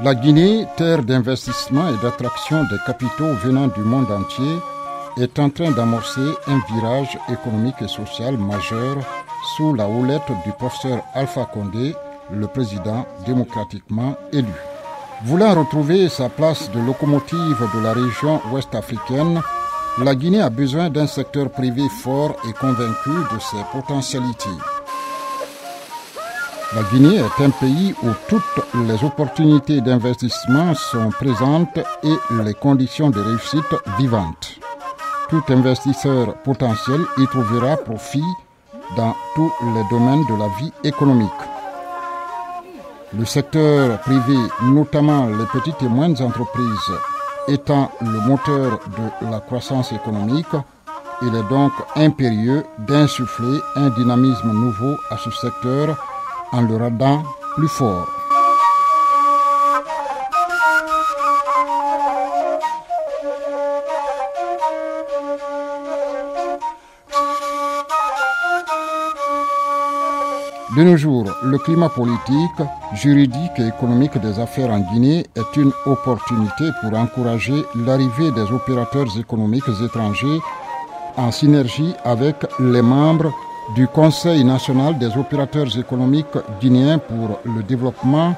La Guinée, terre d'investissement et d'attraction des capitaux venant du monde entier, est en train d'amorcer un virage économique et social majeur sous la houlette du professeur Alpha Condé, le président démocratiquement élu. Voulant retrouver sa place de locomotive de la région ouest-africaine, la Guinée a besoin d'un secteur privé fort et convaincu de ses potentialités. La Guinée est un pays où toutes les opportunités d'investissement sont présentes et les conditions de réussite vivantes. Tout investisseur potentiel y trouvera profit dans tous les domaines de la vie économique. Le secteur privé, notamment les petites et moyennes entreprises, étant le moteur de la croissance économique, il est donc impérieux d'insuffler un dynamisme nouveau à ce secteur en le rendant plus fort. De nos jours, le climat politique, juridique et économique des affaires en Guinée est une opportunité pour encourager l'arrivée des opérateurs économiques étrangers en synergie avec les membres du Conseil national des opérateurs économiques guinéens pour le développement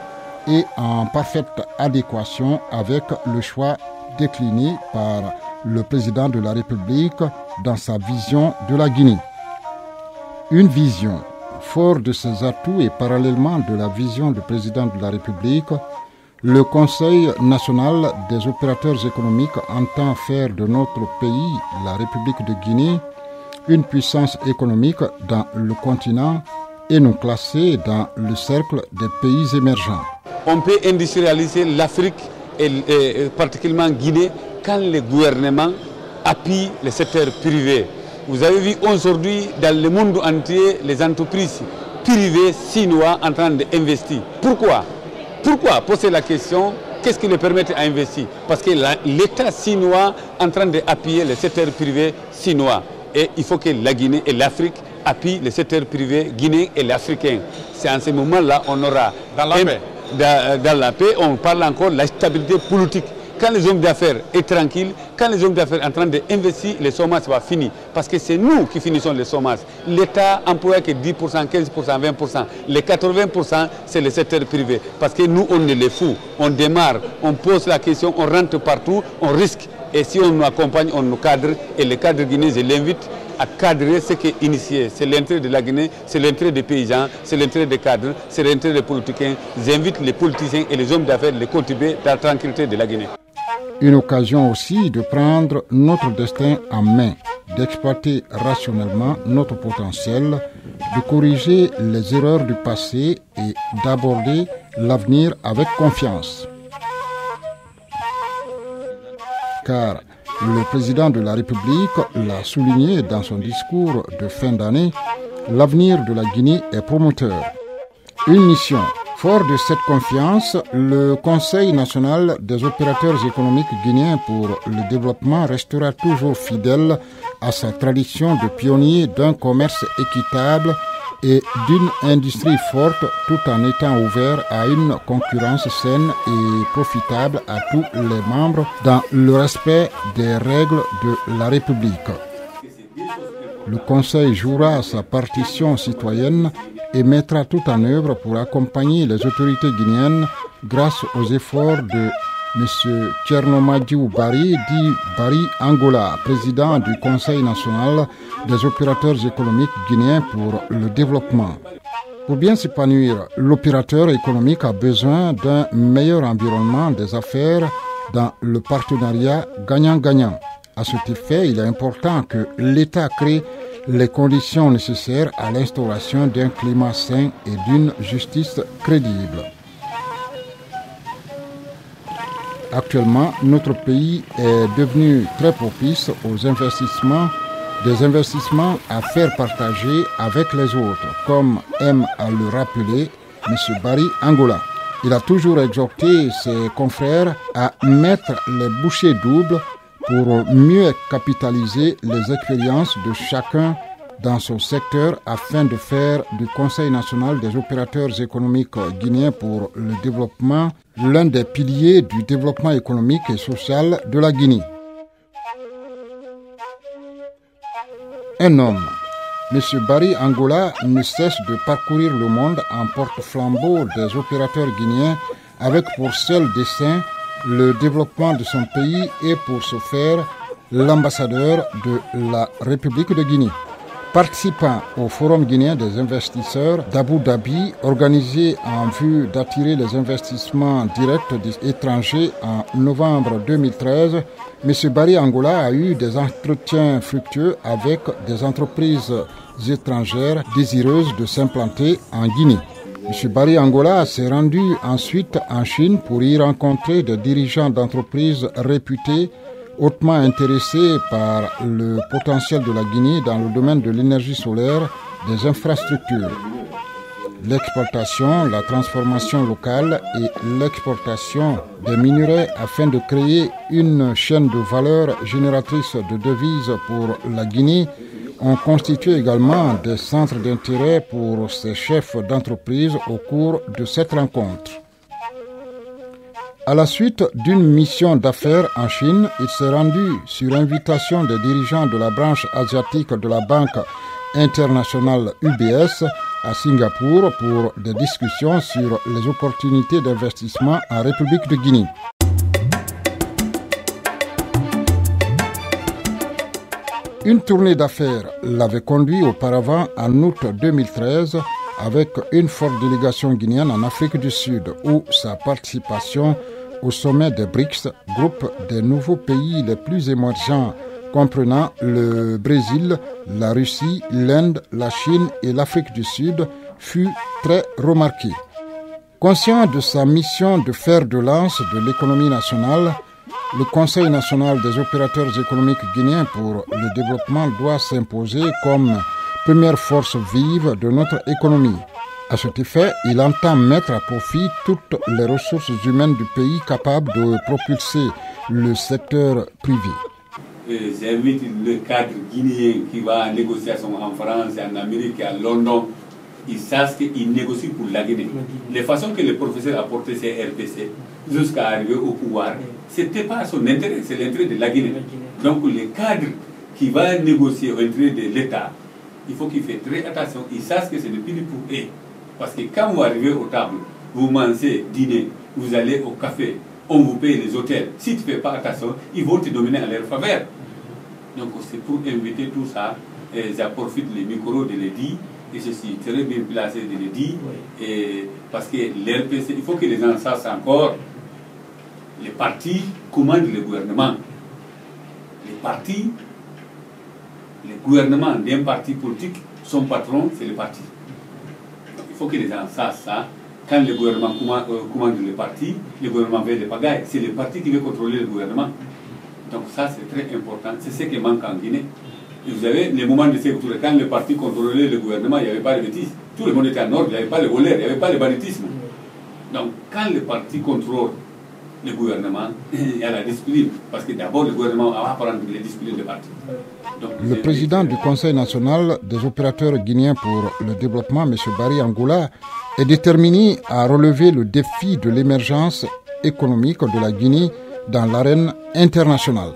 et en parfaite adéquation avec le choix décliné par le président de la République dans sa vision de la Guinée. Une vision fort de ses atouts et parallèlement de la vision du président de la République, le Conseil national des opérateurs économiques entend faire de notre pays, la République de Guinée, une puissance économique dans le continent et nous classer dans le cercle des pays émergents. On peut industrialiser l'Afrique et particulièrement Guinée quand le gouvernement appuie le secteur privé. Vous avez vu aujourd'hui dans le monde entier les entreprises privées chinoises en train d'investir. Pourquoi? Pourquoi poser la question? Qu'est-ce qui les permet d'investir? Parce que l'État chinois est en train d'appuyer le secteur privé chinois. Et il faut que la Guinée et l'Afrique appuient le secteur privé guinéen et l'africain. C'est en ce moment-là qu'on aura... Dans la paix, on parle encore de la stabilité politique. Quand les hommes d'affaires sont tranquilles, quand les hommes d'affaires sont en train d'investir, le chômage va finir. Parce que c'est nous qui finissons le chômage. L'État emploie que 10%, 15%, 20%. Les 80%, c'est le secteur privé. Parce que nous, on est les fous. On démarre, on pose la question, on rentre partout, on risque. Et si on nous accompagne, on nous cadre. Et les cadres guinéens, je l'invite à cadrer ce qui est initié. C'est l'intérêt de la Guinée, c'est l'intérêt des paysans, c'est l'intérêt des cadres, c'est l'intérêt des politiciens. J'invite les politiciens et les hommes d'affaires à les contribuer dans la tranquillité de la Guinée. Une occasion aussi de prendre notre destin en main, d'exploiter rationnellement notre potentiel, de corriger les erreurs du passé et d'aborder l'avenir avec confiance. Car le président de la République l'a souligné dans son discours de fin d'année, l'avenir de la Guinée est prometteur. Une mission. Fort de cette confiance, le Conseil national des opérateurs économiques guinéens pour le développement restera toujours fidèle à sa tradition de pionnier d'un commerce équitable et d'une industrie forte tout en étant ouvert à une concurrence saine et profitable à tous les membres dans le respect des règles de la République. Le Conseil jouera sa partition citoyenne et mettra tout en œuvre pour accompagner les autorités guinéennes grâce aux efforts de M. Tchernomadiou Bari, dit Bari Angola, président du Conseil national des opérateurs économiques guinéens pour le développement. Pour bien s'épanouir, l'opérateur économique a besoin d'un meilleur environnement des affaires dans le partenariat gagnant-gagnant. À cet effet, il est important que l'État crée les conditions nécessaires à l'instauration d'un climat sain et d'une justice crédible. Actuellement, notre pays est devenu très propice aux investissements, des investissements à faire partager avec les autres, comme aime à le rappeler M. Bari Angola. Il a toujours exhorté ses confrères à mettre les bouchées doubles pour mieux capitaliser les expériences de chacun dans son secteur afin de faire du Conseil national des opérateurs économiques guinéens pour le développement l'un des piliers du développement économique et social de la Guinée. Un homme, M. Barry Angola, ne cesse de parcourir le monde en porte-flambeau des opérateurs guinéens avec pour seul dessein le développement de son pays et pour ce faire l'ambassadeur de la République de Guinée. Participant au Forum guinéen des investisseurs d'Abu Dhabi, organisé en vue d'attirer les investissements directs des étrangers en novembre 2013, M. Barry Angola a eu des entretiens fructueux avec des entreprises étrangères désireuses de s'implanter en Guinée. M. Barry Angola s'est rendu ensuite en Chine pour y rencontrer des dirigeants d'entreprises réputées hautement intéressés par le potentiel de la Guinée dans le domaine de l'énergie solaire, des infrastructures, l'exploitation, la transformation locale et l'exportation des minerais afin de créer une chaîne de valeur génératrice de devises pour la Guinée ont constitué également des centres d'intérêt pour ces chefs d'entreprise au cours de cette rencontre. À la suite d'une mission d'affaires en Chine, il s'est rendu sur invitation des dirigeants de la branche asiatique de la Banque internationale UBS à Singapour pour des discussions sur les opportunités d'investissement en République de Guinée. Une tournée d'affaires l'avait conduit auparavant en août 2013 avec une forte délégation guinéenne en Afrique du Sud où sa participation au sommet des BRICS, groupe des nouveaux pays les plus émergents comprenant le Brésil, la Russie, l'Inde, la Chine et l'Afrique du Sud, fut très remarquée. Conscient de sa mission de fer de lance de l'économie nationale, le Conseil national des opérateurs économiques guinéens pour le développement doit s'imposer comme première force vive de notre économie. À cet effet, il entend mettre à profit toutes les ressources humaines du pays capables de propulser le secteur privé. J'invite le cadre guinéen qui va en négociation en France, en Amérique et à London. Ils savent qu'ils négocient pour la Guinée. Les façons que le professeur a porté ses RPC jusqu'à arriver au pouvoir, ce n'était pas son intérêt, c'est l'intérêt de la Guinée. Donc le cadre qui va négocier au intérêt de l'État, il faut qu'il fasse très attention. Ils savent que c'est depuis pour eux. Parce que quand vous arrivez aux tables, vous mangez, dîner, vous allez au café, on vous paye les hôtels. Si tu ne fais pas attention, ils vont te dominer à leur faveur. Donc c'est pour éviter tout ça. Et je profite les micros de le dire. Et je suis très bien placé de le dire. Et parce que l'RPC, il faut que les gens sachent encore, les partis commandent le gouvernement. Les partis, le gouvernement d'un parti politique, son patron, c'est le parti. Il faut que les gens sachent ça. Quand le gouvernement commande le parti, le gouvernement veut les pagailles. C'est le parti qui veut contrôler le gouvernement. Donc ça, c'est très important. C'est ce qui manque en Guinée. Et vous avez les moments de sécurité. Quand le parti contrôlait le gouvernement, il n'y avait pas de bêtises. Tout le monde était en ordre. Il n'y avait pas de voleurs, il n'y avait pas de banditisme. Donc quand le parti contrôle le gouvernement, il y a la discipline. Parce que d'abord, le gouvernement va prendre les disciplines du parti. Donc, le président du Conseil national des opérateurs guinéens pour le développement, M. Barry Angola, est déterminé à relever le défi de l'émergence économique de la Guinée dans l'arène internationale.